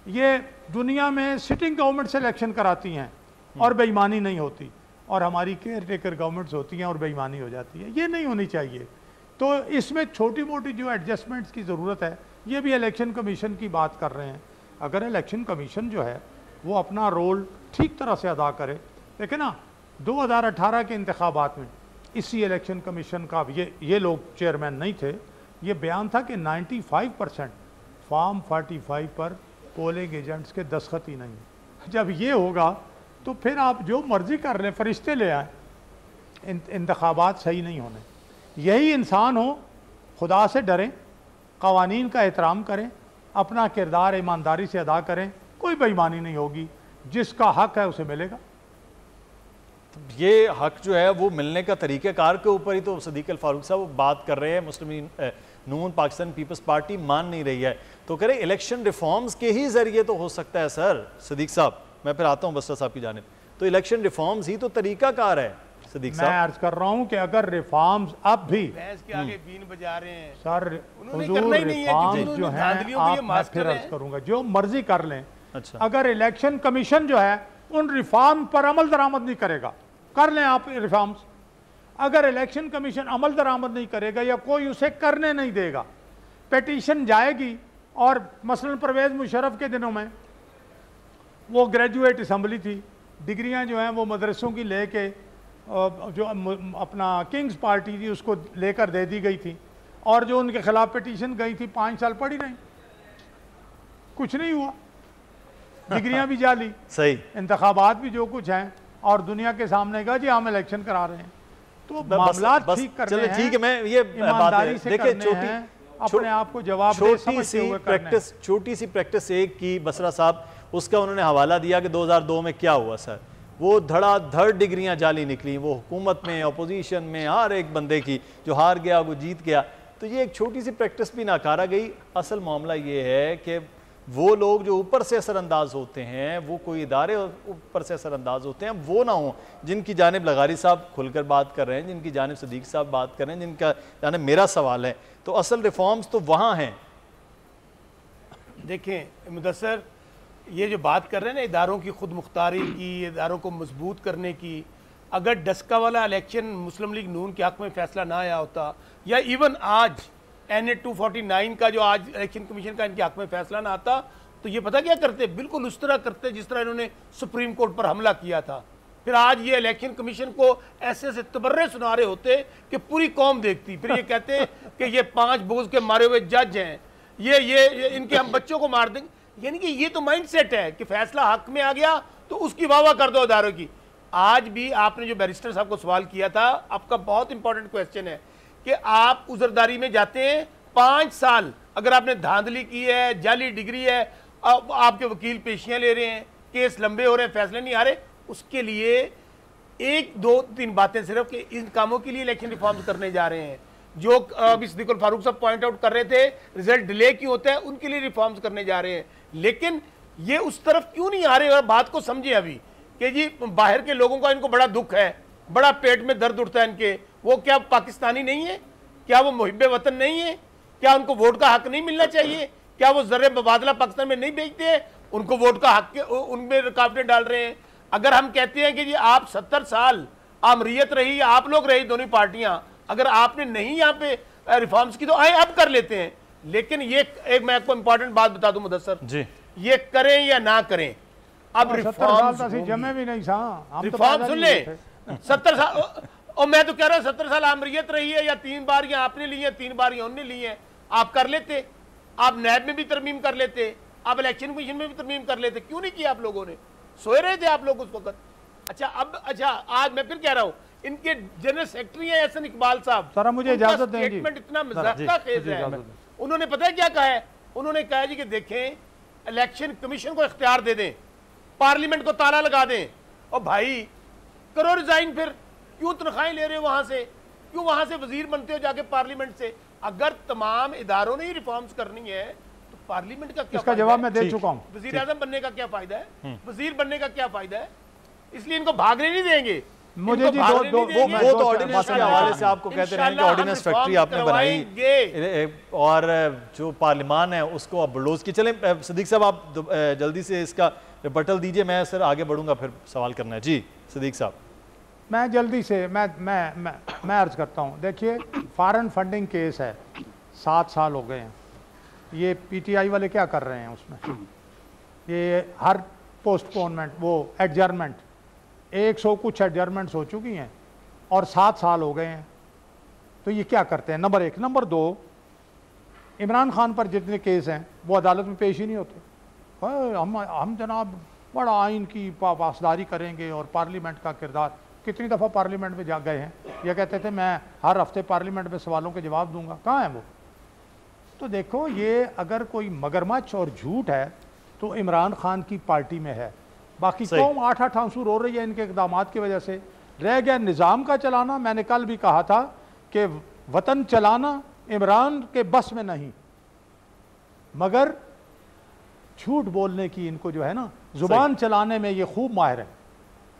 ये दुनिया में सिटिंग गवर्नमेंट से इलेक्शन कराती हैं और बेईमानी नहीं होती, और हमारी केयर टेकर गवर्नमेंट्स होती हैं और बेईमानी हो जाती है। ये नहीं होनी चाहिए। तो इसमें छोटी मोटी जो एडजस्टमेंट्स की ज़रूरत है, ये भी इलेक्शन कमीशन की बात कर रहे हैं। अगर इलेक्शन कमीशन जो है वो अपना रोल ठीक तरह से अदा करे। देखिए ना, 2018 के इंतखाबात में इसी इलेक्शन कमीशन का ये लोग चेयरमैन नहीं थे, ये बयान था कि 95% फॉर्म 45 पर पोलिंग एजेंट्स के दस्तखत ही नहीं। जब ये होगा तो फिर आप जो मर्जी कर लें, फरिश्ते ले आए, इंतखाबात सही नहीं होने। यही इंसान हो, खुदा से डरें, कवानीन का एहतराम करें, अपना किरदार ईमानदारी से अदा करें, कोई बेईमानी नहीं होगी, जिसका हक है उसे मिलेगा। ये हक जो है वो मिलने का तरीक़ेकार के ऊपर ही तो सिद्दीक अल फारूक साहब बात कर रहे हैं। मुस्लिम नून पाकिस्तान पीपल्स पार्टी मान नहीं रही है, तो कह रहे इलेक्शन रिफॉर्म्स के ही जरिए तो हो सकता है। सर सिद्दीक साहब, मैं फिर आता हूँ बस्टर साहब की जानिब, तो इलेक्शन रिफॉर्म्स ही तो तरीकाकार है। सिद्दीक साहब, मैं अर्ज कर रहा हूँ कि अगर रिफॉर्म्स अब भी के आगे बीन बजा रहे हैं सर, हुजूर रिफॉर्म्स जो हैं, आप मैं फिर अर्ज करूँगा, जो मर्जी कर लें। अच्छा, अगर इलेक्शन कमीशन जो है उन रिफॉर्म पर अमल दरामद नहीं करेगा, कर लें आप रिफॉर्म्स। अगर इलेक्शन कमीशन अमल दरामद नहीं करेगा या कोई उसे करने नहीं देगा, पिटीशन जाएगी। और मसलन परवेज़ मुशर्रफ के दिनों में वो ग्रेजुएट असम्बली थी, डिग्रियां जो हैं वो मदरसों की लेके जो अपना किंग्स पार्टी थी उसको लेकर दे दी गई थी, और जो उनके खिलाफ पिटीशन गई थी 5 साल पड़ी रही, कुछ नहीं हुआ, डिग्रियां भी जाली, सही, इंतखाबात भी जो कुछ हैं, और दुनिया के सामने कहा जी हम इलेक्शन करा रहे हैं। तो मामला ठीक करने हैं, ठीक है, मैं ये ईमानदारी से करने हैं, अपने आप को जवाब छोटी सी प्रैक्टिस एक की बसरा साहब, उसका उन्होंने हवाला दिया कि 2002 में क्या हुआ सर, वो धड़ाधड़ डिग्रियां जाली निकली, वो हुकूमत में अपोजिशन में हर एक बंदे की, जो हार गया वो जीत गया। तो ये एक छोटी सी प्रैक्टिस भी नाकारा गई। असल मामला ये है कि वो लोग जो ऊपर से असरअंदाज होते हैं, वो कोई इदारे ऊपर से असरअंदाज होते हैं, वो ना हों जिनकी जानिब लगारी साहब खुलकर बात कर रहे हैं, जिनकी जानिब सदीक साहब बात कर रहे हैं, जिनका जानिब मेरा सवाल है। तो असल रिफॉर्म्स तो वहाँ हैं। देखें मुदस्सर, ये जो बात कर रहे हैं ना इदारों की खुद मुख्तारी की, इदारों को मजबूत करने की, अगर डस्का वाला इलेक्शन मुस्लिम लीग नून के हक में फैसला ना आया होता, या इवन आज NA 249 का जो आज इलेक्शन कमीशन का इनके हक में फैसला ना आता, तो ये पता क्या करते, बिल्कुल उस तरह करते जिस तरह इन्होंने सुप्रीम कोर्ट पर हमला किया था। फिर आज ये इलेक्शन कमीशन को ऐसे ऐसे तबर्रे सुना रहे होते कि पूरी कौम देखती, फिर ये कहते कि ये 5 बोझ के मारे हुए जज हैं, ये इनके हम बच्चों को मार देंगे। यानी कि ये तो माइंडसेट है कि फैसला हक में आ गया तो उसकी वाह कर दो इदारों की। आज भी आपने जो बैरिस्टर साहब को सवाल किया था, आपका बहुत इंपॉर्टेंट क्वेश्चन है कि आप उजरदारी में जाते हैं 5 साल, अगर आपने धांधली की है, जाली डिग्री है, आपके वकील पेशियां ले रहे हैं, केस लंबे हो रहे हैं, फैसले नहीं आ रहे, उसके लिए 1, 2, 3 बातें सिर्फ कि इन कामों के लिए इलेक्शन रिफॉर्म्स करने जा रहे हैं। जो अभी सिद्दीकुल फारूक साहब पॉइंट आउट कर रहे थे, रिजल्ट डिले क्यों होता है, उनके लिए रिफॉर्म्स करने जा रहे हैं। लेकिन ये उस तरफ क्यों नहीं आ रहे, और बात को समझे अभी कि जी बाहर के लोगों का इनको बड़ा दुख है, बड़ा पेट में दर्द उठता है इनके, वो क्या पाकिस्तानी नहीं है, क्या वो मुहिब्बे वतन नहीं है, क्या उनको वोट का हक नहीं मिलना चाहिए, क्या वो ज़र्रे मुबादला पाकिस्तान में नहीं बेचते हैं, उनको वोट का हक उनमें रुकावटें डाल रहे हैं। अगर हम कहते हैं कि जी आप 70 साल आमरीयत रही, आप लोग रही दोनों पार्टियां, अगर आपने नहीं यहाँ पे रिफॉर्म्स की तो आए अब कर लेते हैं। लेकिन ये एक मैं आपको इंपॉर्टेंट बात बता दूं मुदस्सर जी, ये करें या ना करें, अब रिफॉर्म्स जमे भी नहीं, रिफॉर्म सुन ले 70 साल, और मैं तो कह रहा हूं 70 साल आमरीयत रही है, या 3 बार या आपने ली है, 3 बार या उनने ली है, आप कर लेते, आप नैब में भी तरमीम कर लेते, आप इलेक्शन कमीशन में भी तरमीम कर लेते, क्यों नहीं किया आप लोगों ने? सोए रहे थे आप लोग उस वक्त। अच्छा आज मैं फिर कह रहा हूं, इनके जनरल सेक्रेटरी हैं एहसन इकबाल साहब, सर मुझे इजाजत दें, स्टेटमेंट इतना मज़ाक़ खेज है। उन्होंने पता है क्या कहा है, उन्होंने कहा जी कि देखें इलेक्शन कमीशन को इख्तियार दे दें, पार्लियामेंट को ताला लगा दें, और भाई करो रिजाइन, फिर क्यों तनख्वाहें ले रहे हो वहां से, क्यों वहां से वजीर बनते हो जाके पार्लियामेंट से? अगर तमाम इदारों ने ही रिफॉर्म्स करनी है तो पार्लियामेंट का क्या, इसका जवाब मैं दे चुका हूं। वजीर आजम बनने का क्या फायदा है, वजीर बनने का क्या फायदा है? इसलिए इनको भागने नहीं देंगे। मुझे जी वो तो ऑर्डिनेंस के हवाले से आपको कहते रहे कि ऑर्डिनेंस फैक्ट्री आपने बनाई और जो पार्लियामान है उसको आप बुलडोज की। चलें सदीक साहब, आप जल्दी से इसका रिबटल दीजिए, मैं सर आगे बढ़ूंगा, फिर सवाल करना है। जी सदीक साहब। मैं जल्दी से मैं अर्ज करता हूँ। देखिए फॉरेन फंडिंग केस है, 7 साल हो गए हैं, ये PTI वाले क्या कर रहे हैं उसमें, ये हर पोस्टपोनमेंट, वो एडजर्नमेंट, 100 कुछ एडजर्नमेंट्स हो चुकी हैं और 7 साल हो गए हैं, तो ये क्या करते हैं? नंबर 1। नंबर 2, इमरान खान पर जितने केस हैं वो अदालत में पेश ही नहीं होते। हम जनाब बड़ा आइन की पासदारी करेंगे और पार्लियामेंट का किरदार, कितनी दफ़ा पार्लियामेंट में जा गए हैं, ये कहते थे मैं हर हफ्ते पार्लियामेंट में सवालों के जवाब दूंगा, कहाँ है वो? तो देखो, ये अगर कोई मगरमच्छ और झूठ है तो इमरान खान की पार्टी में है, बाकी कौम 8-8 आंसू रो रही है इनके इक़दामात की वजह से। रह गया निज़ाम का चलाना, मैंने कल भी कहा था कि वतन चलाना इमरान के बस में नहीं, मगर झूठ बोलने की इनको जो है ना, जुबान चलाने में ये खूब माहिर है।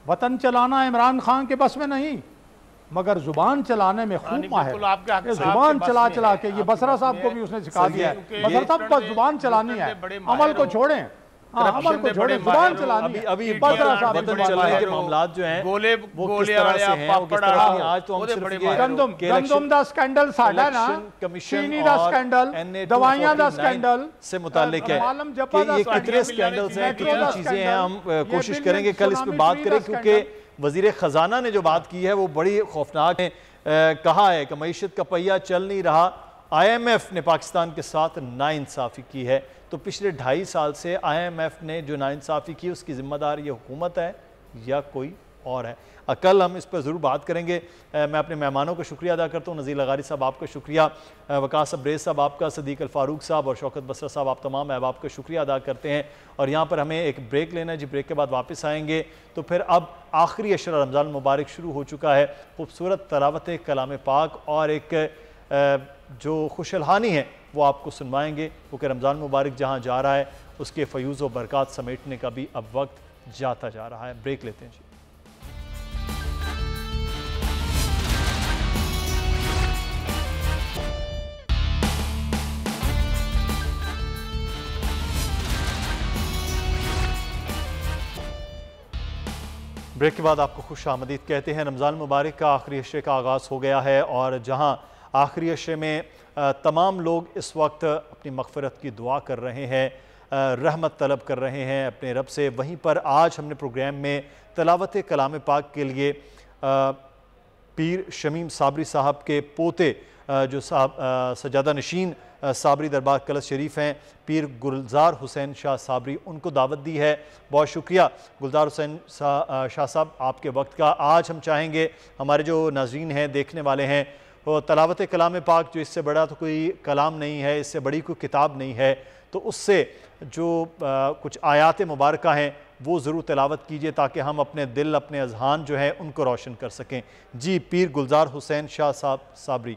वतन चलाना इमरान खान के बस में नहीं, मगर जुबान चलाने में खूब माहिर है। जुबान चला चला के ये बसरा साहब को भी उसने सिखा दिया है, बसरा साहब बस जुबान चलानी है, अमल को छोड़ें, अमल को छोड़े, जुबान चलानी है। अभी वतन चलाने के मामलात जो हैं वो किस तरह से हैं, वो किस तरह से हैं? आज तो हम सिर्फ ये गंदम दा स्कैंडल साडा ना, चीनी दा स्कैंडल, दवाइयां दा स्कैंडल से मुताल्लिक है कि ये कितने स्कैंडल्स हैं, कितनी चीजें हैं। हम कोशिश करेंगे कल इस पर बात करें, क्योंकि वजीर खजाना ने जो बात की है वो बड़ी खौफनाक है। कहा है कि मईशत का पहिया चल नहीं रहा, IMF ने पाकिस्तान के साथ नाइंसाफ़ी की है। तो पिछले 2.5 साल से IMF ने जो नाइंसाफ़ी की उसकी ज़िम्मेदार ये हुकूमत है या कोई और है? कल हम इस पर ज़रूर बात करेंगे। मैं अपने मेहमानों का शुक्रिया अदा करता हूँ। नज़ीर लगारी साहब आपका शुक्रिया, वकास अब्रेज़ साहब आपका, सदीक अल फारूक साहब और शौकत बसरा साहब, आप तमाम अहबाब का शुक्रिया अदा करते हैं। और यहाँ पर हमें एक ब्रेक लेना है जी, ब्रेक के बाद वापस आएंगे। तो फिर अब आखिरी अशरा रमज़ान मुबारक शुरू हो चुका है, खूबसूरत तलावत कलाम पाक और एक जो खुशहाली है वो आपको सुनवाएंगे, क्योंकि रमज़ान मुबारक जहाँ जा रहा है उसके फ़यूज़ व बरक़ात समेटने का भी अब वक्त जाता जा रहा है। ब्रेक लेते हैं जी। ब्रेक के बाद आपको खुश आमदीद कहते हैं। रमज़ान मुबारक का आखिरी अशरे का आगाज़ हो गया है और जहां आखिरी अशरे में तमाम लोग इस वक्त अपनी मग़फ़िरत की दुआ कर रहे हैं, रहमत तलब कर रहे हैं अपने रब से, वहीं पर आज हमने प्रोग्राम में तिलावत कलाम पाक के लिए पीर शमीम साबरी साहब के पोते जो सजादा नशीन साबरी दरबार कलश शरीफ हैं, पीर गुलजार हुसैन शाह साबरी, उनको दावत दी है। बहुत शुक्रिया गुलजार हुसैन शाह साहब आपके वक्त का। आज हम चाहेंगे हमारे जो नाज़रीन हैं, देखने वाले हैं, वो तलावत कलाम पाक, जो इससे बड़ा तो कोई कलाम नहीं है, इससे बड़ी कोई किताब नहीं है, तो उससे जो कुछ आयात मुबारक हैं वो ज़रूर तिलावत कीजिए ताकि हम अपने दिल, अपने अज़हान जो है उनको रोशन कर सकें। जी पीर गुलजार हुसैन शाह साबरी।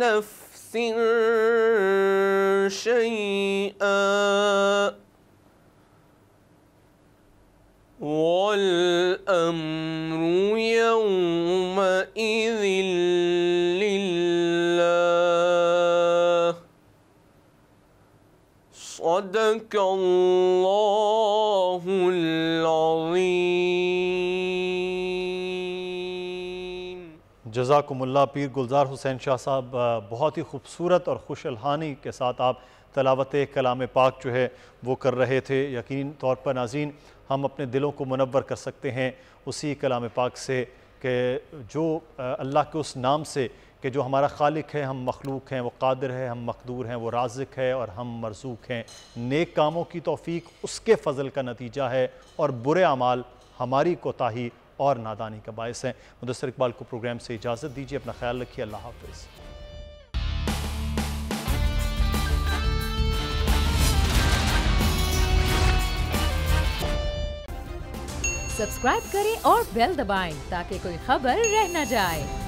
नफ्सिन शैआ वल अम्रु यौमइज़िन लिल्लाह सदक़ल्लाहुल अज़ीम। जज़ाकुमुल्लाह। पीर गुलजार हुसैन शाह साहब, बहुत ही खूबसूरत और खुश अलहानी के साथ आप तलावत कलाम पाक जो है वो कर रहे थे। यकीन तौर पर नाज़रीन, हम अपने दिलों को मुनव्वर कर सकते हैं उसी कलाम पाक से कि जो अल्लाह के उस नाम से कि जो हमारा खालिक है, हम मखलूक हैं, वो कादिर है, हम मकदूर हैं, वो राज़िक है और हम मरज़ूक हैं। नेक कामों की तौफ़ीक उसके फ़ज़ल का नतीजा है और बुरे अमाल हमारी कोताही और नादानी का बायस है। मुदस्सिर इकबाल को प्रोग्राम से इजाज़त दीजिए। अपना ख्याल रखिए। अल्लाह हाफ़िज़। सब्सक्राइब करें और बेल दबाएं ताकि कोई खबर रह न जाए।